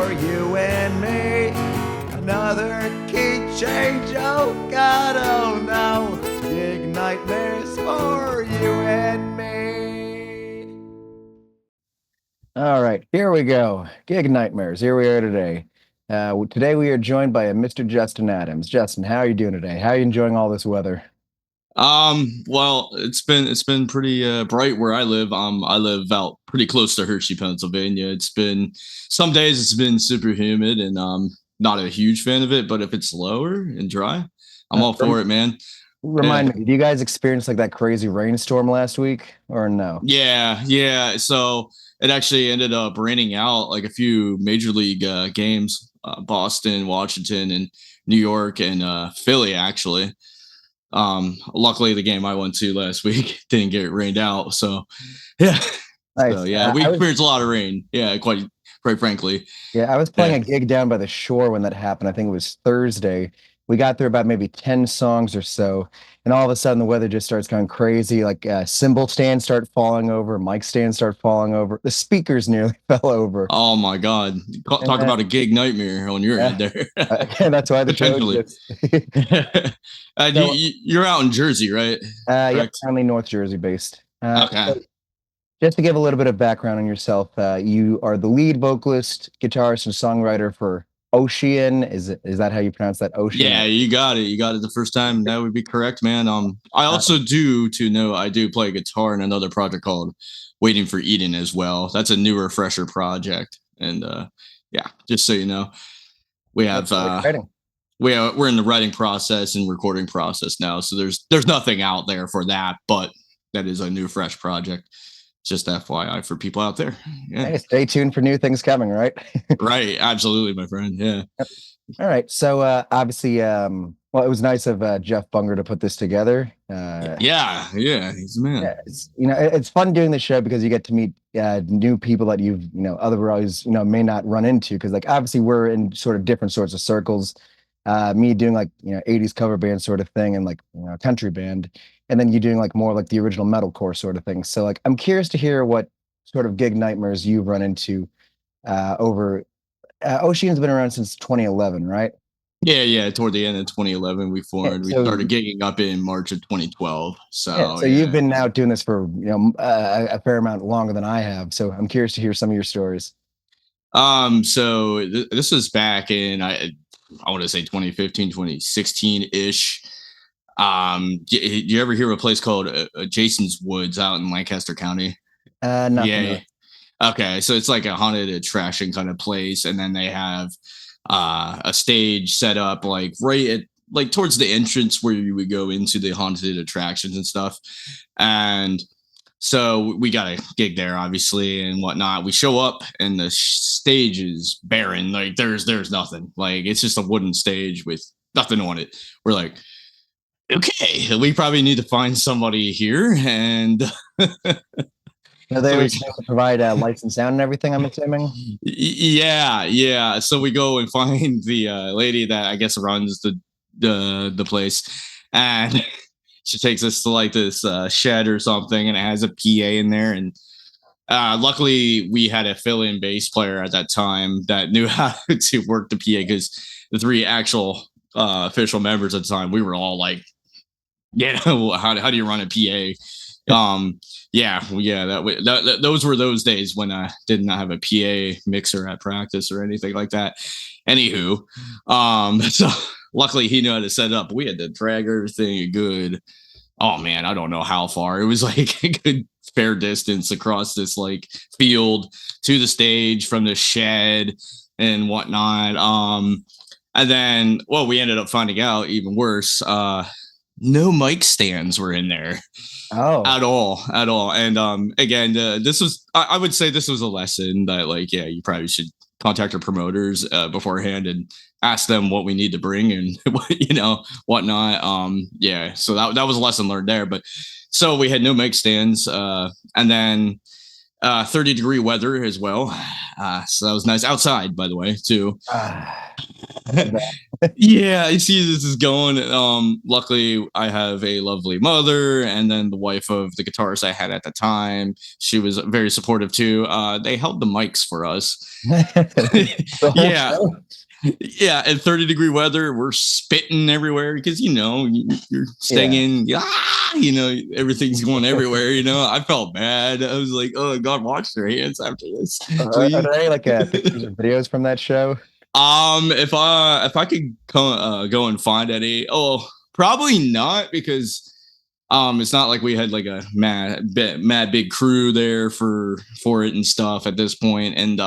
for you and me. Another key change, oh God, oh no. Gig nightmares for you and me. All right, here we go. Gig nightmares. Here we are today. Today we are joined by a Mr. Justin Adams. Justin, how are you doing today? How are you enjoying all this weather? Well, it's been pretty bright where I live. I live out pretty close to Hershey, Pennsylvania. It's been some days it's been super humid and not a huge fan of it, but if it's lower and dry, I'm all for it, man. Remind me, do you guys experience like that crazy rainstorm last week or no? Yeah. So it actually ended up raining out like a few major league games, Boston, Washington, and New York and Philly actually. Luckily the game I went to last week didn't get rained out. So yeah. Nice. So yeah, we experienced a lot of rain. Yeah, quite frankly. Yeah, I was playing a gig down by the shore when that happened. I think it was Thursday. We got through about maybe 10 songs or so, and all of a sudden the weather just starts going crazy. Like cymbal stands start falling over, mic stands start falling over. The speakers nearly fell over. Oh my God. Talk about a gig nightmare on your end there. That's why the Potentially. You're out in Jersey, right? Yeah, currently North Jersey based. Okay. So just to give a little bit of background on yourself, you are the lead vocalist, guitarist, and songwriter for Oshian. Is that how you pronounce that? Oshian? Yeah, you got it. You got it the first time. That would be correct, man. I also I do play guitar in another project called Waiting for Eden as well. That's a newer, fresher project. And yeah, just so you know, we have we're in the writing process and recording process now. So there's nothing out there for that, but that is a new, fresh project. Just FYI for people out there. Yeah. Hey, stay tuned for new things coming, right? Right. Absolutely, my friend. Yeah. Yep. All right. So obviously, well, it was nice of Jeff Bunger to put this together. Yeah. He's a man. Yeah, it's fun doing the show because you get to meet new people that you've, otherwise, may not run into. Because like, obviously we're in sort of different sorts of circles. Me doing like, 80s cover band sort of thing and like, country band. And then you doing like more like the original metalcore sort of thing. So like, I'm curious to hear what sort of gig nightmares you've run into over. Oshian's been around since 2011, right? Yeah. Toward the end of 2011, we formed. We started gigging up in March of 2012. So you've been out doing this for a fair amount longer than I have. So I'm curious to hear some of your stories. So this was back in I want to say 2015, 2016 ish. Do you ever hear of a place called Jason's Woods out in Lancaster County? Yeah. Okay, so it's like a haunted attraction kind of place, and then they have a stage set up like right at like towards the entrance where you would go into the haunted attractions and stuff. And so we got a gig there, obviously, and whatnot. We show up, and the stage is barren. Like there's nothing. Like it's just a wooden stage with nothing on it. We're like, okay, we probably need to find somebody here, and they were supposed to provide lights and sound and everything, I'm assuming. Yeah. So we go and find the lady that I guess runs the place, and she takes us to like this shed or something, and it has a PA in there. And luckily, we had a fill-in bass player at that time that knew how to work the PA, because the three actual official members at the time, we were all like, how do you run a PA? Those were those days when I did not have a PA mixer at practice or anything like that. Anywho, so luckily he knew how to set it up. We had to drag everything a good, oh man, I don't know how far. It was like a good fair distance across this like field to the stage from the shed and whatnot. And then, well, we ended up finding out even worse. No mic stands were in there. Oh, at all. And again, this was, I would say this was a lesson that like, yeah, you probably should contact our promoters beforehand and ask them what we need to bring and whatnot. So that was a lesson learned there. But so we had no mic stands, and then 30-degree weather as well. So that was nice outside, by the way, too. Ah, Yeah, I see this is going. Luckily, I have a lovely mother, and then the wife of the guitarist I had at the time. She was very supportive too. They held the mics for us. the whole Yeah, show. yeah. And 30-degree weather, we're spitting everywhere because you're staying Yeah. in. Everything's going everywhere. I felt bad. I was like, oh God, wash their hands after this, Are please. there any like pictures or videos from that show? If I could go and find any, probably not because it's not like we had like a mad big crew there for it and stuff at this point. And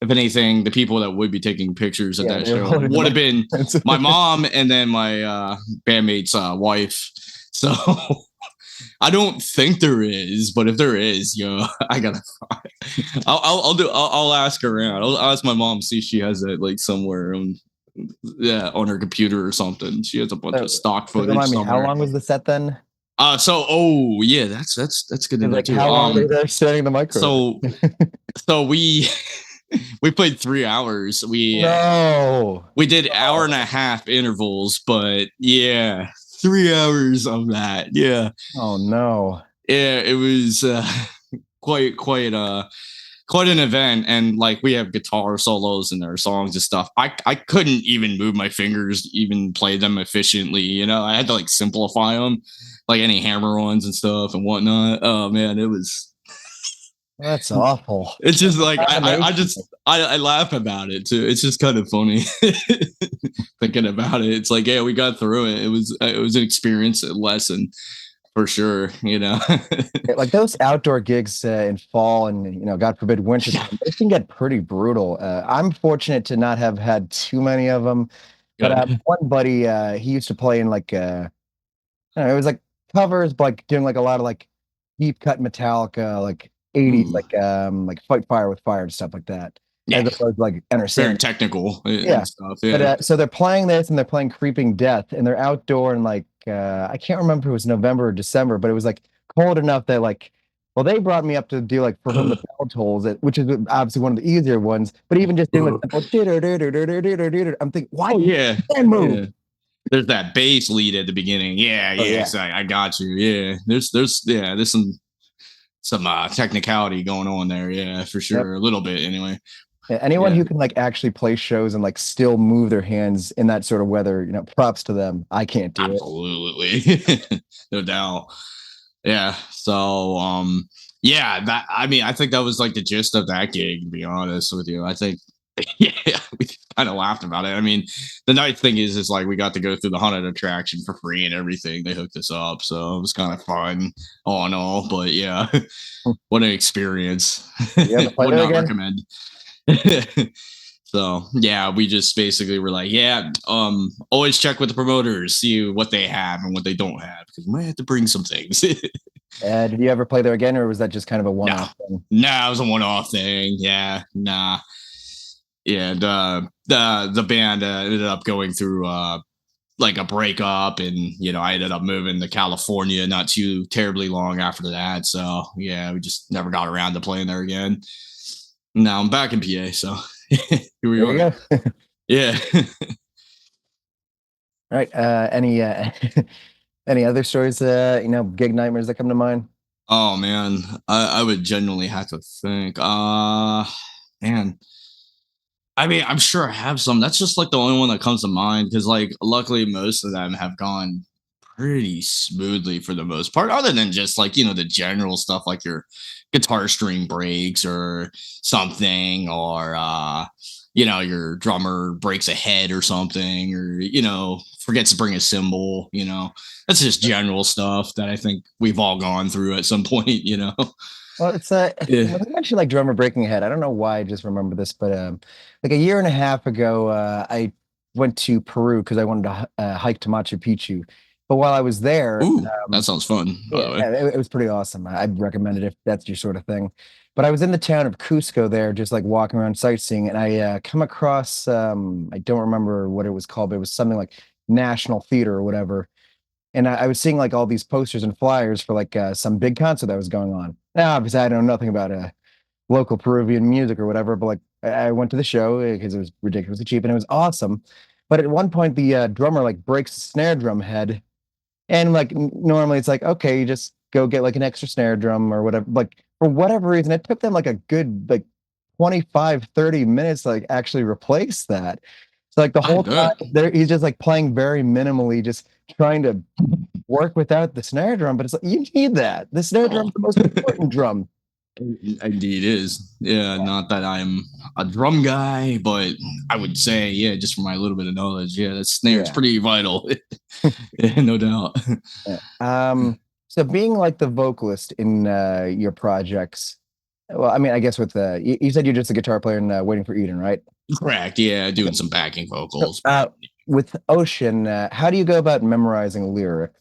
if anything, the people that would be taking pictures at Yeah, that they were show holding the would have been mic. my mom and then my bandmate's wife. So I don't think there is, but if there is, I gotta. I'll ask around. I'll ask my mom see if she has it like somewhere on her computer or something. She has a bunch of stock So footage remind me, how somewhere. long was the set then? Yeah, that's good to know Like, too. how long were they there setting the microphone? So so we played 3 hours. No. We did hour and a half intervals, but yeah, 3 hours of that. Yeah, Oh no. yeah, it was quite an event, and like we have guitar solos in their songs and stuff. I couldn't even move my fingers, even play them efficiently. I had to like simplify them, like any hammer-ons and stuff and whatnot. Oh man, it was. That's awful. It's just like Amazing. I laugh about it too. It's just kind of funny thinking about it. It's like, yeah, we got through it. It was an experience, a lesson for sure. Like those outdoor gigs in fall and God forbid winter, they can get pretty brutal. I'm fortunate to not have had too many of them, but Good. one buddy, he used to play in like I don't know, it was like covers, but like doing like a lot of like deep cut Metallica, like 80s, Ooh, like Fight Fire with Fire and stuff like that, as yeah, opposed to like Enter very Sandman. technical Yeah. and stuff. But Yeah. so they're playing this and they're playing Creeping Death and they're outdoor and like I can't remember if it was November or December, but it was like cold enough that like well they brought me up to do like For Whom the Bell Tolls, which is obviously one of the easier ones, but even just doing like I'm thinking, why Oh can't yeah, I move? yeah. There's that bass lead at the beginning. Yeah, Oh yeah. yeah. So I got you. Yeah. There's some technicality going on there. Yeah, for Yep. sure. A little bit anyway. Yeah, anyone Yeah, who can like actually play shows and like still move their hands in that sort of weather, props to them. I can't do it. absolutely. No doubt. Yeah. So yeah, I think that was like the gist of that gig, to be honest with you. I think yeah, we kind of laughed about it. I mean, the nice thing is like we got to go through the haunted attraction for free and everything. They hooked us up, so it was kind of fun all in all. But yeah, what an experience. You ever play Would there not again? recommend. So yeah, we just basically were like, yeah, always check with the promoters, see what they have and what they don't have, because we might have to bring some things. Did you ever play there again, or was that just kind of a No, one-off thing? no, it was a one-off thing. Yeah, nah. Yeah, and the band ended up going through like a breakup, and I ended up moving to California not too terribly long after that. So yeah, we just never got around to playing there again. Now I'm back in PA, so here we There you are. go. Yeah. All right. Any any other stories? Gig nightmares that come to mind? Oh man, I would genuinely have to think. Man, I mean, I'm sure I have some. That's just like the only one that comes to mind because, like, luckily most of them have gone pretty smoothly for the most part, other than just like the general stuff like your guitar string breaks or something, or your drummer breaks a head or something, or forgets to bring a cymbal. That's just general stuff that I think we've all gone through at some point. Well, it's Yeah. when you mentioned like drummer breaking a head. I don't know why I just remember this, but like a year and a half ago, I went to Peru because I wanted to hike to Machu Picchu. But while I was there, Ooh, that sounds fun. By yeah, the way. it was pretty awesome. I'd recommend it if that's your sort of thing. But I was in the town of Cusco there, just like walking around sightseeing, and I come across I don't remember what it was called, but it was something like National Theater or whatever. And I was seeing like all these posters and flyers for like some big concert that was going on. Now, obviously, I know nothing about local Peruvian music or whatever. But like I went to the show because it was ridiculously cheap and it was awesome. But at one point, the drummer like breaks the snare drum head, and like normally it's like okay, you just go get like an extra snare drum or whatever. Like for whatever reason, it took them like a good like 25, 30 minutes to like actually replace that. So like the I whole time bet. there, he's just like playing very minimally, just trying to work without the snare drum. But it's like you need that. The snare drum's Oh. the most important drum. Indeed is. Yeah, Yeah. not that I'm a drum guy, but I would say, yeah, just from my little bit of knowledge, yeah, that snare is Yeah. pretty vital. Yeah, no doubt. Yeah. So being like the vocalist in your projects, well, I mean, I guess with you said you're just a guitar player and Waiting for Eden, right? Correct. Yeah, Okay. doing some backing So, vocals, but with Ocean, how do you go about memorizing lyrics?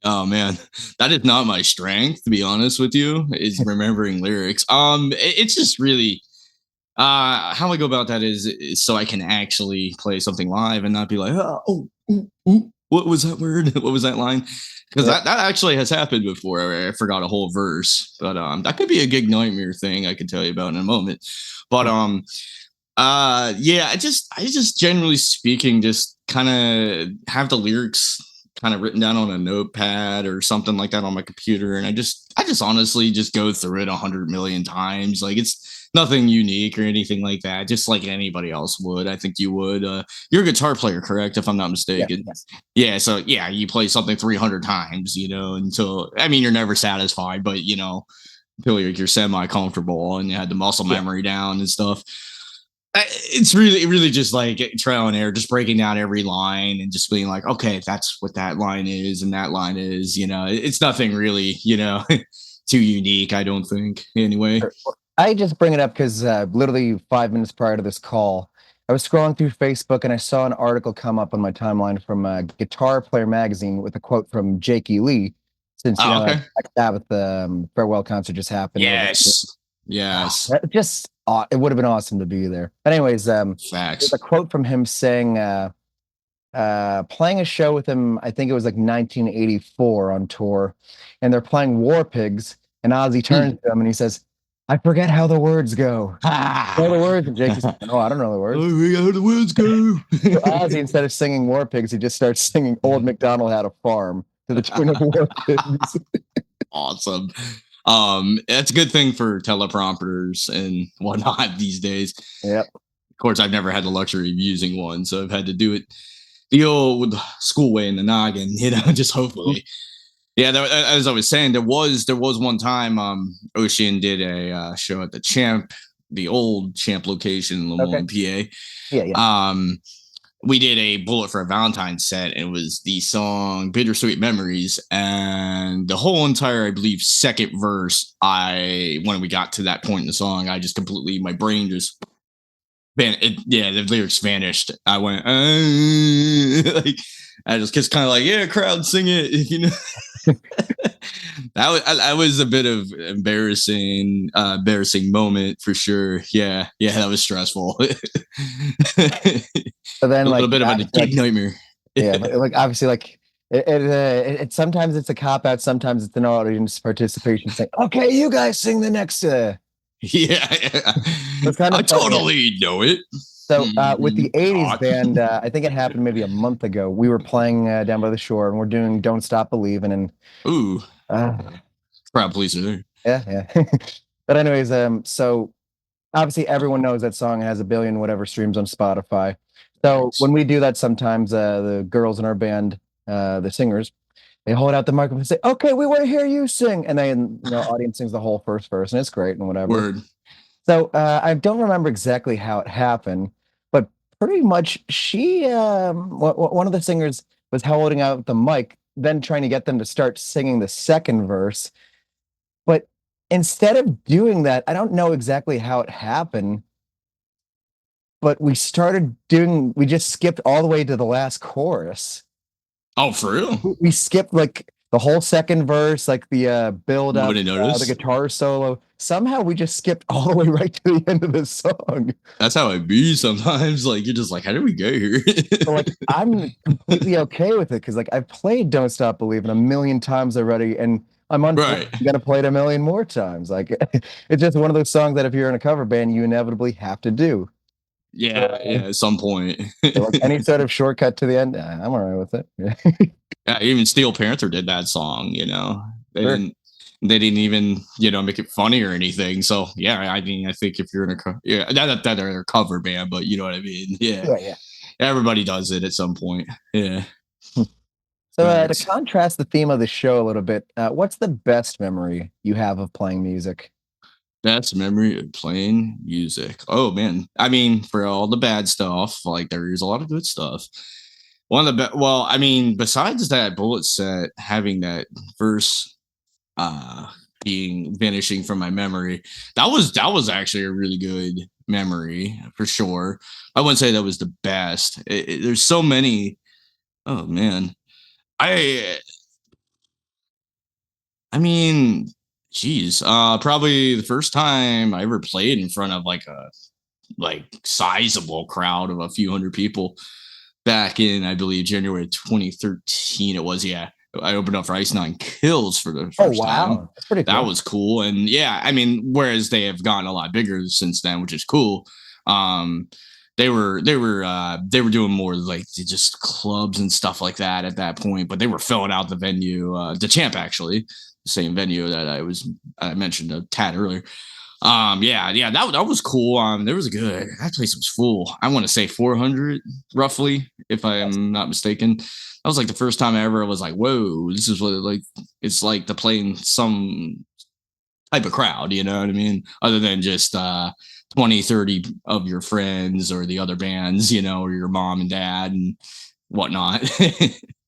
oh man, that is not my strength, to be honest with you, is remembering lyrics. It's just really how I go about that is so I can actually play something live and not be like, oh, ooh, ooh, what was that word? What was that line? Because Yeah. that actually has happened before. I forgot a whole verse, but that could be a gig nightmare thing I could tell you about in a moment. But yeah, I just generally speaking, just kind of have the lyrics kind of written down on a notepad or something like that on my computer, and I just honestly just go through it 100 million times. Like it's nothing unique or anything like that. Just like anybody else would. I think you would. You're a guitar player, correct? If I'm not Yeah. mistaken. Yes. Yeah. So yeah, you play something 300 times, until I mean you're never satisfied, but until you're semi comfortable and you had the muscle Yeah. memory down and stuff. It's really just like trial and error, just breaking down every line and just being like, okay, that's what that line is and that line is. It's nothing really, too unique. I don't think anyway. Sure. I just bring it up because literally 5 minutes prior to this call, I was scrolling through Facebook and I saw an article come up on my timeline from Guitar Player magazine with a quote from Jakey Lee. Since Oh, okay. Black Sabbath farewell concert just happened over. Yes, yes, Just it would have been awesome to be there. But anyways, there's a facts. quote from him saying, playing a show with him. I think it was like 1984 on tour, and they're playing War Pigs, and Ozzy turns Hmm. to him and he says, "I forget how the words go." Know the Ah. words, and Jake says, "No, I don't know the words." Oh, we got the words go. So Ozzy, instead of singing War Pigs, he just starts singing "Old MacDonald Had a Farm" to the tune of War Pigs. Awesome. That's a good thing for teleprompters and whatnot these days. Yep. Of course, I've never had the luxury of using one, so I've had to do it the old school way in the noggin, just hopefully. Yeah, as I was saying, there was one time Oshian did a show at the old Champ location in Okay. Lebanon, PA. Yeah. Yeah. We did a Bullet for a Valentine set, and it was the song Bittersweet Memories. And the whole entire, I believe, second verse, when we got to that point in the song, I just completely, my brain just, yeah, the lyrics vanished. I went, like, I just kind of like, yeah, crowd, sing it, that was a bit of embarrassing moment for sure. Yeah, that was stressful. A But then, little like, bit of a obviously, gig nightmare. yeah, but like obviously, like it sometimes it's a cop out, sometimes it's an audience participation saying, "Okay, you guys sing the next." Yeah, It's kind I of funny. totally know it. So with the '80s God. band, I think it happened maybe a month ago. We were playing down by the shore, and we're doing "Don't Stop Believing," and Ooh, uh, proud police are there. yeah. But anyways, so obviously everyone knows that song has a billion whatever streams on Spotify. So Thanks. when we do that, sometimes the girls in our band, the singers, they hold out the microphone and say, "Okay, we want to hear you sing," and then audience sings the whole first verse, and it's great and whatever. Word. So I don't remember exactly how it happened, but pretty much she, one of the singers was holding out the mic, then trying to get them to start singing the second verse. But instead of doing that, I don't know exactly how it happened, but we just skipped all the way to the last chorus. Oh, for real? We skipped like the whole second verse, like the build up, Nobody the noticed. guitar solo. Somehow we just skipped all the way right to the end of the song. That's how it be sometimes. Like you're just like, how did we get here? So like I'm completely okay with it because like I've played "Don't Stop Believing" a million times already, and I'm unplugged. Right. I'm gonna play it a million more times. Like it's just one of those songs that if you're in a cover band, you inevitably have to do. Yeah, So, yeah, at some point. like any sort of shortcut to the end, I'm all right with it. Yeah, even Steel Panther did that song, you know. They Sure. didn't they didn't even, make it funny or anything. So yeah, I mean, I think if you're in yeah, that they're a cover band, but you know what I mean. Yeah. Yeah, yeah. Everybody does it at some point. Yeah. So to But contrast the theme of the show a little bit, what's the best memory you have of playing music? best memory of playing music. Oh man. I mean, for all the bad stuff, like there's a lot of good stuff. One of the well, I mean, besides that bullet set having that verse uh being vanishing from my memory, that was actually a really good memory for sure. I wouldn't say that was the best. There's so many. Oh man. I I mean, geez, probably the first time I ever played in front of like a sizable crowd of a few hundred people back in, I believe, January 2013. It was, yeah. I opened up for Ice Nine Kills for the Oh first time. wow, that's pretty That cool. was cool, and yeah, I mean, whereas they have gotten a lot bigger since then, which is cool. Um, they were doing more like just clubs and stuff like that at that point, but they were filling out the venue, the Champ actually, the same venue that I mentioned a tad earlier. Yeah, that was cool. There was a good, that place was full. I want to say 400 roughly, if I am not mistaken. That was like the first time I ever was like, whoa, this is what it's like to play in some type of crowd, you know what I mean? Other than just 20, 30 of your friends or the other bands, or your mom and dad and whatnot.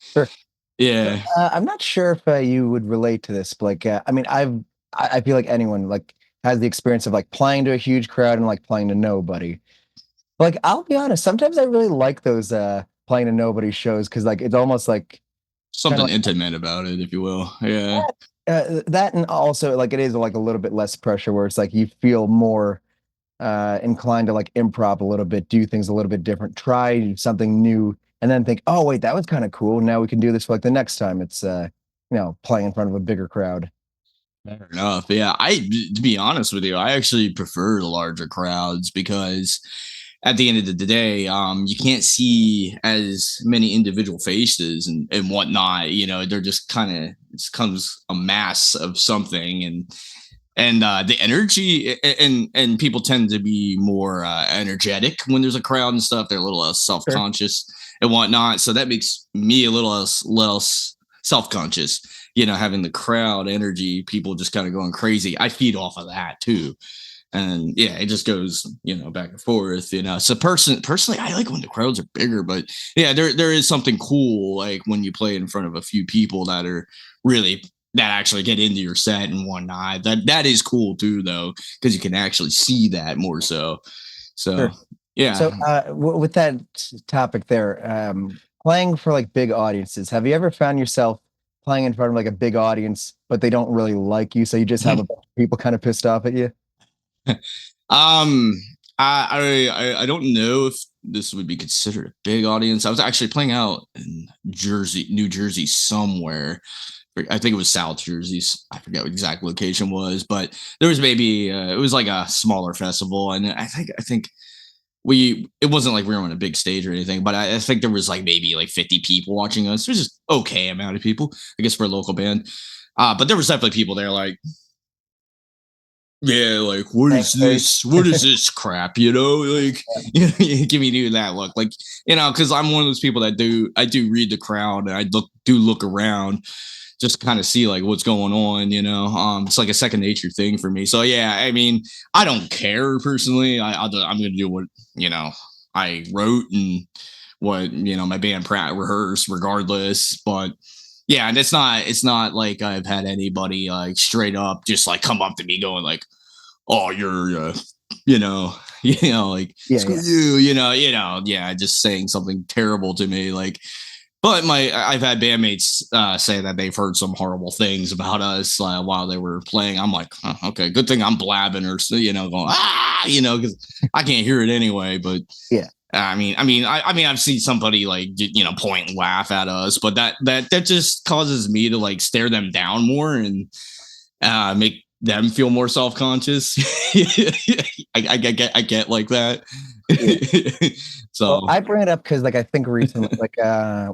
Sure. Yeah. I'm not sure if you would relate to this, but like, I mean, I feel like anyone like has the experience of like playing to a huge crowd and like playing to nobody. Like, I'll be honest, sometimes I really like those playing to nobody shows because like it's almost like kind of Something intimate about it, if you will. Yeah. like that, and also like it is like a little bit less pressure where it's like you feel more inclined to like improv a little bit, do things a little bit different, try something new, and then think, oh wait, that was kind of cool. Now we can do this for like the next time it's playing in front of a bigger crowd. Fair enough. Yeah, to be honest with you, I actually prefer the larger crowds because at the end of the day, you can't see as many individual faces and whatnot. They're just kind of, it comes a mass of something, and the energy, and people tend to be more energetic when there's a crowd and stuff. They're a little less Sure. self-conscious and whatnot, so that makes me a little less self-conscious, having the crowd energy, people just kind of going crazy. I feed off of that too, and yeah, it just goes, back and forth, so personally, I like when the crowds are bigger, but yeah, there is something cool like when you play in front of a few people that are really, that actually get into your set and whatnot. That is cool too, though, because you can actually see that more so Sure. yeah. So with that topic there, playing for like big audiences, have you ever found yourself playing in front of like a big audience, but they don't really like you, so you just have a bunch of people kind of pissed off at you? um I don't know if this would be considered a big audience. I was actually playing out in New Jersey somewhere. I think it was South Jersey. I forget what exact location was, but there was maybe it was like a smaller festival, and I think it wasn't like we were on a big stage or anything, but I think there was like maybe like 50 people watching us. It was just okay amount of people, I guess, for a local band. But there was definitely people there like, yeah, like what Thanks, is Paige. this? What is this crap? Like, give me that look, like, because I'm one of those people that I do read the crowd, and I look around, just kind of see like what's going on. It's like a second nature thing for me. So yeah, I mean, I don't care personally. I'm gonna do what I wrote and what my band rehearsed regardless, but yeah, and it's not like I've had anybody like straight up just like come up to me going like, "Oh, you're you know, like Yeah, screw yeah. you, yeah, just saying something terrible to me, like. But I've had bandmates say that they've heard some horrible things about us while they were playing. I'm like, huh, okay, good thing I'm blabbing or going because I can't hear it anyway. But Yeah. I've seen somebody like point and laugh at us, but that just causes me to like stare them down more and make them feel more self conscious. I get like that. Yeah. Well, So I bring it up because, like, I think recently, like,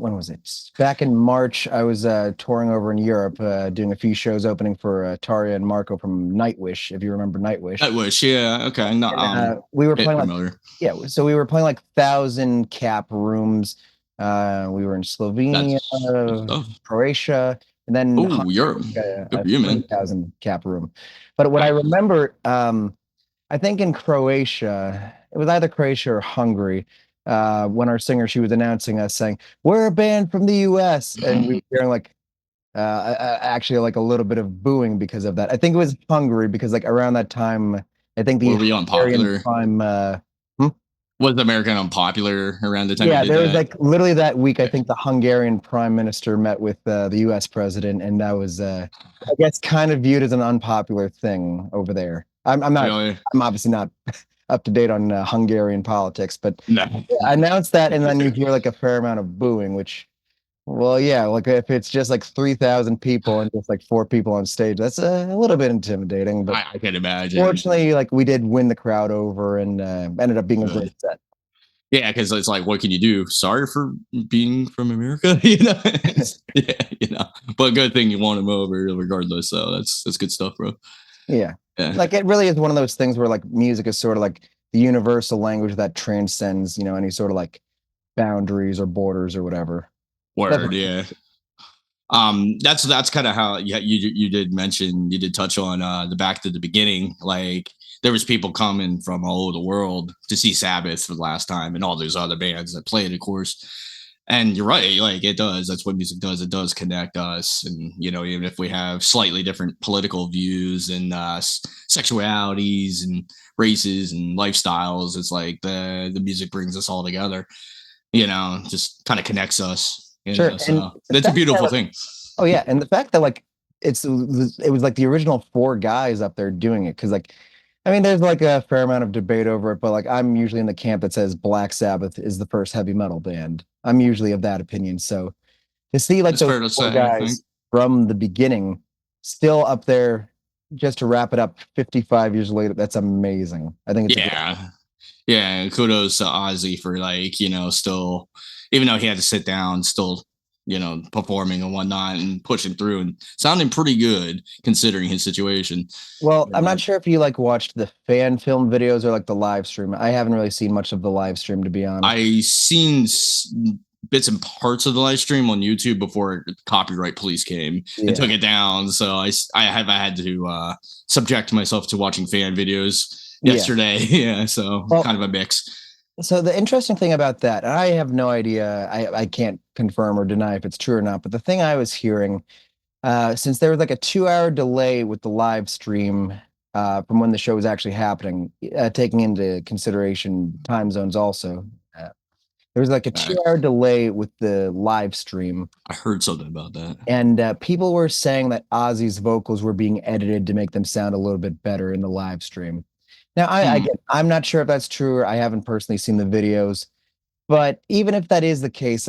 when was it? Back in March, I was touring over in Europe, doing a few shows, opening for Taria and Marco from Nightwish, if you remember I Nightwish. wish, yeah, okay, no, And we were bit playing like, familiar. yeah, so we were playing like 1,000 cap rooms. We were in Slovenia, That's good stuff. Croatia, and then Oh, you're good a for you, man. 3,000 cap room. But what I Wow. remember, I think in Croatia, it was either Croatia or Hungary, when our singer, she was announcing us saying, "We're a band from the US." And we were hearing like, actually like a little bit of booing because of that. I think it was Hungary because like around that time, I think Were the we Hungarian unpopular? prime, hmm? Was American unpopular around the time you Yeah, did there was that? like literally that week, I Okay. think the Hungarian prime minister met with the US president, and that was, I guess, kind of viewed as an unpopular thing over there. I'm not, Really? I'm obviously not up to date on Hungarian politics, but No. yeah, I announced that, and then you hear like a fair amount of booing, which, well, yeah, like if it's just like 3,000 people and just like four people on stage, that's a little bit intimidating. But I can imagine. fortunately, like we did win the crowd over, and ended up being a great Good. set. Yeah, because it's like, what can you do? Sorry for being from America, yeah, But good thing you won him over, regardless. So that's good stuff, bro. Yeah. Yeah, Like it really is one of those things where like music is sort of like the universal language that transcends, any sort of like boundaries or borders or whatever. That's word. Yeah. That's kind of how, yeah, you did mention, you did touch on the back to the beginning, like there was people coming from all over the world to see Sabbath for the last time and all those other bands that played, of course. And you're right, like it does. That's what music does. It does connect us, and even if we have slightly different political views and sexualities and races and lifestyles, it's like the music brings us all together. Just kind of connects us. sure. And So the that's a fact that beautiful like, thing. oh yeah, and the fact that like it was like the original four guys up there doing it, because like, I mean, there's like a fair amount of debate over it, but like I'm usually in the camp that says Black Sabbath is the first heavy metal band. I'm usually of that opinion. So to see like It's those fair to four say, I think. guys from the beginning still up there, just to wrap it up 55 years later, that's amazing. I think it's a great. Yeah. Yeah. Kudos to Ozzy for, like, still, even though he had to sit down, still, performing and whatnot and pushing through and sounding pretty good considering his situation. Well, You I'm not know, sure if you like watched the fan film videos or like the live stream. I haven't really seen much of the live stream, to be honest. I seen bits and parts of the live stream on YouTube before copyright police came and took Yeah. it down. So I had to subject myself to watching fan videos Yeah. yesterday. Yeah, so Well, kind of a mix. so the interesting thing about that, and I have no idea, I can't confirm or deny if it's true or not, but the thing I was hearing, since there was like a 2 hour delay with the live stream, from when the show was actually happening, taking into consideration time zones also. Uh, there was like a I, 2 hour delay with the live stream, I heard something about that. and people were saying that Ozzy's vocals were being edited to make them sound a little bit better in the live stream. Now, Hmm. again, I'm not sure if that's true, or I haven't personally seen the videos, but even if that is the case,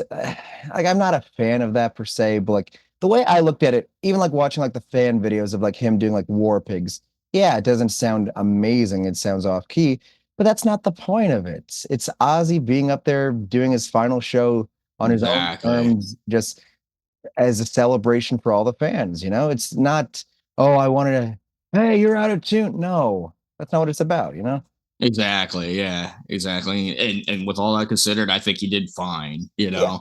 like I'm not a fan of that per se, but like the way I looked at it, even like watching like the fan videos of like him doing like War Pigs, yeah, it doesn't sound amazing. It sounds off key, but that's not the point of it. It's Ozzy being up there doing his final show on his own Exactly. terms, just as a celebration for all the fans. It's not, oh, I wanted to, hey, you're out of tune. No, that's not what it's about. Exactly. Yeah. Exactly. And with all that considered, I think he did fine. Yeah.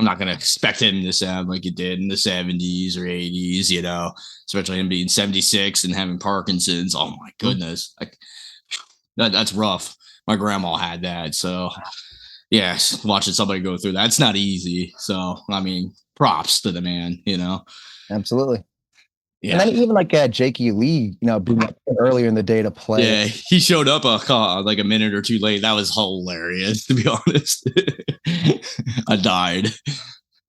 I'm not gonna expect him to sound like he did in the 70s or 80s. Especially him being 76 and having Parkinson's. Oh my Mhm. goodness, like that's rough. My grandma had that, so yes, watching somebody go through that's not easy. So I mean, props to the man. Absolutely. And Yeah. then even like Jakey Lee, being up earlier in the day to play. Yeah, he showed up like a minute or two late. That was hilarious, to be honest. I died.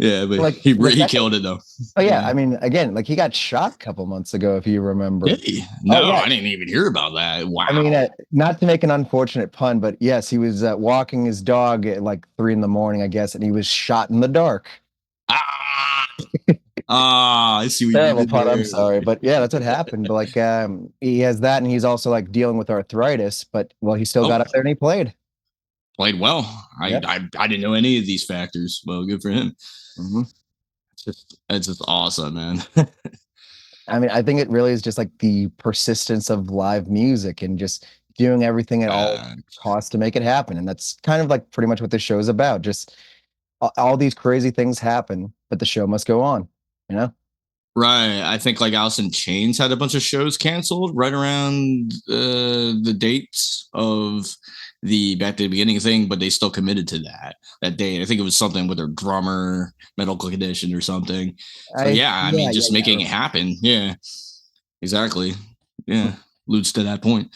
Yeah, but Like he that. killed it though. Oh yeah, Yeah. I mean, again, like he got shot a couple months ago, if you remember. Did he? Oh No, yeah, I didn't even hear about that. I mean, Wow. not to make an unfortunate pun, but yes, he was walking his dog at like 3 in the morning, I guess, and he was shot in the dark. Ah, I see what you Terrible did pun, I'm there. sorry, but yeah, that's what happened. But like, he has that, and he's also like dealing with arthritis. But well, he still got Oh, up there and he played. played well. Yeah. I didn't know any of these factors. Well, good for him. Hmm. It's just awesome, man. I mean, I think it really is just like the persistence of live music and just doing everything at all uh, costs to make it happen. And that's kind of like pretty much what this show is about. Just all these crazy things happen, but the show must go on, you know? Right. I think like Alice in Chains had a bunch of shows canceled right around the dates of the back to the beginning thing, but they still committed to that date. I think it was something with their drummer, medical condition or something. So yeah, I mean, just making it happen. Yeah, exactly. Yeah, alludes to that point.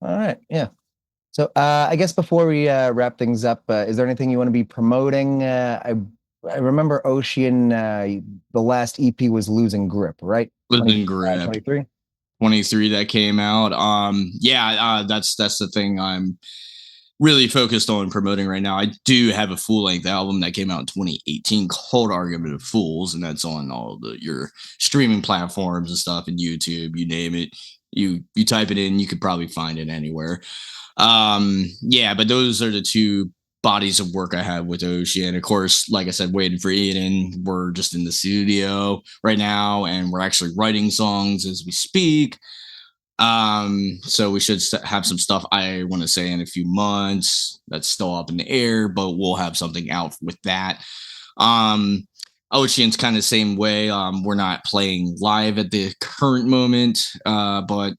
All right. Yeah. So I guess before we wrap things up, is there anything you want to be promoting? I remember Oshian, the last EP was Losing Grip, right? Living Grip 23? 23 that came out. Yeah, that's the thing I'm really focused on promoting right now. I do have a full length album that came out in 2018 called Argument of Fools, and that's on all your streaming platforms and stuff, and YouTube, you name it. You type it in, you could probably find it anywhere. Yeah, but those are the two bodies of work I have with Ocean. Of course, like I said, Waiting for Eden, we're just in the studio right now, and we're actually writing songs as we speak. So we should have some stuff I want to say in a few months. That's still up in the air, but we'll have something out with that. Um, Ocean's kind of the same way. We're not playing live at the current moment, but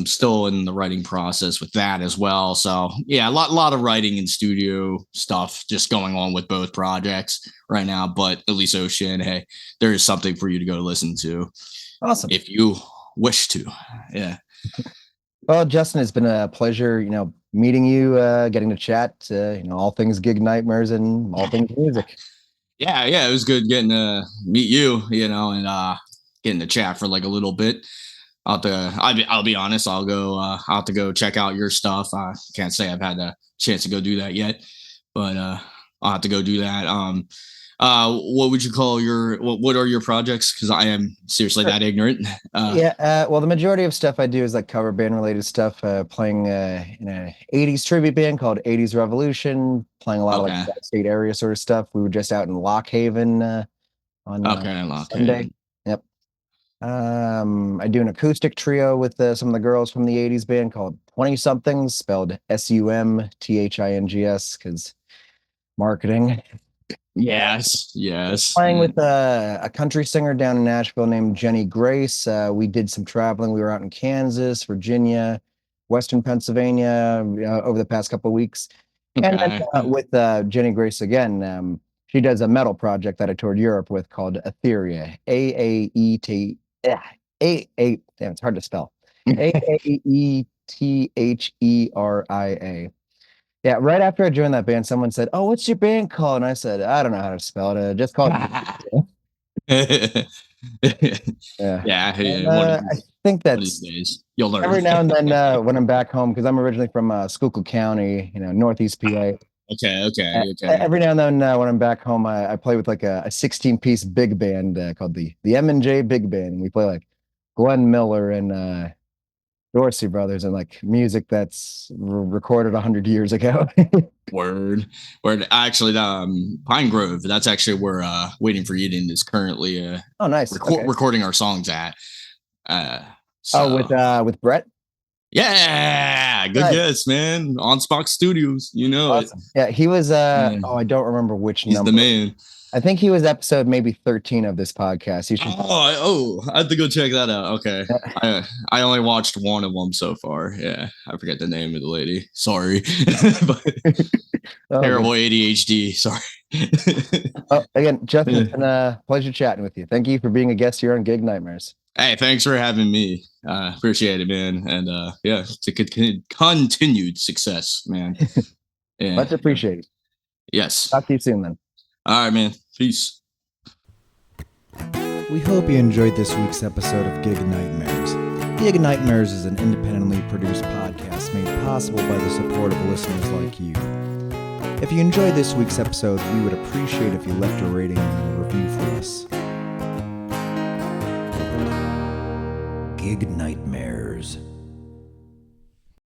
still in the writing process with that as well. So yeah, lot of writing and studio stuff just going on with both projects right now. But at least Ocean, hey, there is something for you to go listen to. Awesome. If you wish to. Yeah. Well, Justin, it's been a pleasure, meeting you, getting to chat, all things Gig Nightmares and all things music. Yeah, it was good getting to meet you, and getting to chat for like a little bit. I'll be honest, I'll have to go check out your stuff. I can't say I've had a chance to go do that yet, but I'll have to go do that. What would you call what are your projects? Because I am seriously that ignorant. Yeah, well, the majority of stuff I do is like cover band related stuff, playing in a 80s tribute band called 80s Revolution, playing a lot of like Okay. state area sort of stuff. We were just out in Lock Haven on Okay, Sunday. okay. Yep. I do an acoustic trio with some of the girls from the 80s band called 20 somethings, spelled SUMTHINGS, because marketing. Yes. Playing with a country singer down in Nashville named Jenny Grace. We did some traveling. We were out in Kansas, Virginia, Western Pennsylvania over the past couple of weeks. And then Okay. with Jenny Grace again, she does a metal project that I toured Europe with called Etheria. Damn, it's hard to spell. AAETHERIA. Yeah, right after I joined that band, someone said, "Oh, what's your band called?" And I said, "I don't know how to spell it. Just call it." Yeah. And One I think of these that's days you'll learn. every now and then when I'm back home, because I'm originally from Schuylkill County, Northeast PA. Okay. Every now and then when I'm back home, I play with like a 16-piece big band called the M&J Big Band. And we play like Glenn Miller and Dorsey Brothers and like music that's recorded 100 years ago. Word. Actually, Pine Grove. That's actually where Waiting for Eden is currently Oh, nice. Okay. recording our songs at. Oh, So with Brett. yeah, good Nice. guess, man. On Spock Studios, you know it. Awesome. Yeah, he was Yeah, I don't remember which he's the number. man. I think he was episode maybe 13 of this podcast. You should. I have to go check that out. Okay, I only watched one of them so far. Yeah, I forget the name of the lady. Sorry, but Oh, terrible good. ADHD. Sorry. Oh, again, Justin, it's been a pleasure chatting with you. Thank you for being a guest here on Gig Nightmares. Hey, thanks for having me. Appreciate it, man. And yeah, to continued success, man. Yeah. Much appreciated. Yes. Talk to you soon then. All right, man. Peace. We hope you enjoyed this week's episode of Gig Nightmares. Gig Nightmares is an independently produced podcast made possible by the support of listeners like you. If you enjoyed this week's episode, we would appreciate if you left a rating and a review for us. Gig Nightmares.